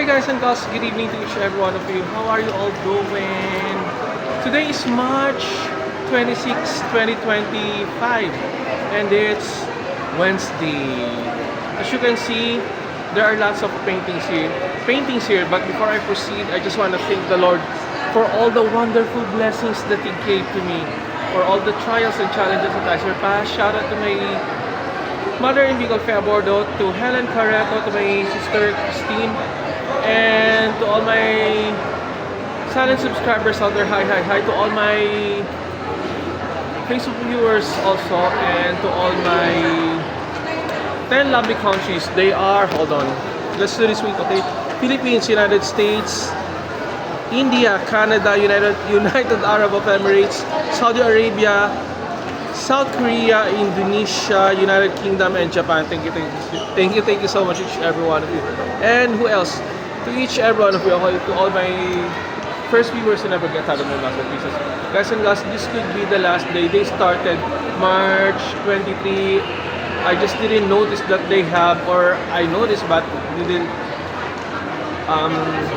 Hey guys and girls, good evening to each and every one of you. How are you all doing? Today is March 26, 2025 and it's Wednesday. As you can see, there are lots of paintings here, but before I proceed, I just want to thank the Lord for all the wonderful blessings that He gave to me, for all the trials and challenges that I surpassed. Shout out to my mother in Bicol, Fea Bordo, to Helen Carreto, to my sister Christine, and to all my silent subscribers out there. Hi, hi, hi. To all my Facebook viewers also, and to all my 10 lovely countries. They are, hold on, let's do this week, okay? Philippines, United States, India, Canada, United Arab Emirates, Saudi Arabia, South Korea, Indonesia, United Kingdom, and Japan. Thank you so much, each and every one of you. And who else? To each and every one of you, okay, to all my first viewers who never get out of my masterpieces. Guys and girls, this could be the last day. They started March 23. I just didn't notice that they have, or I noticed but didn't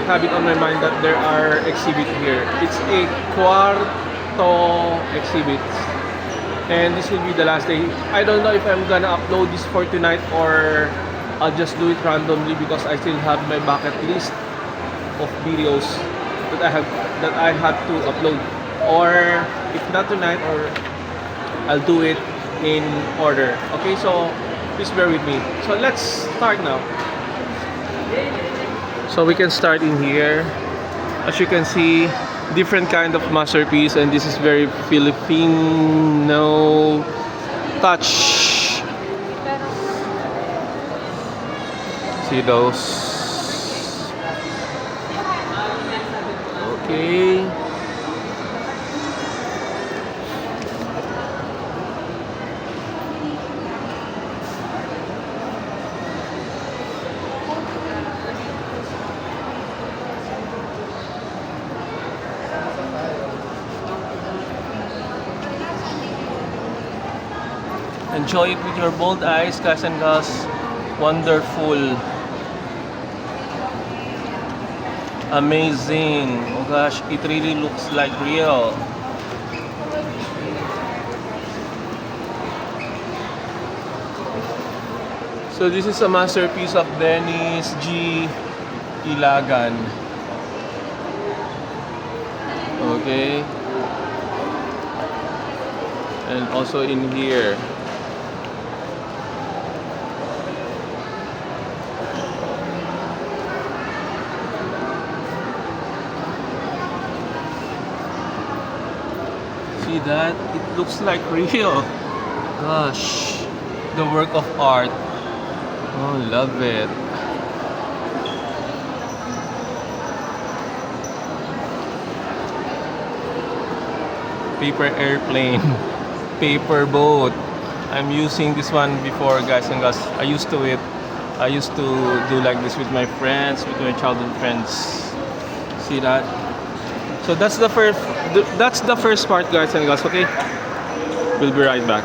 have it on my mind that there are exhibits here. It's a Quarto exhibit. And this will be the last day. I don't know if I'm gonna upload this for tonight or I'll just do it randomly because I still have my bucket list of videos that I have to upload. Or if not tonight, or I'll do it in order. Okay, so please bear with me. So let's start now. So we can start in here. As you can see, different kind of masterpiece, and this is very Filipino touch. See those? Okay. Enjoy it with your bold eyes, guys and girls. Wonderful. Amazing. Oh gosh, it really looks like real. So this is a masterpiece of Dennis G. Ilagan. Okay. And also in here. See that? It looks like real. Gosh, the work of art. Oh, love it. Paper airplane, paper boat. I'm using this one before, guys and girls. I used to do like this with my friends, with my childhood friends. See that? So that's the first part, guys and girls. Okay, we'll be right back.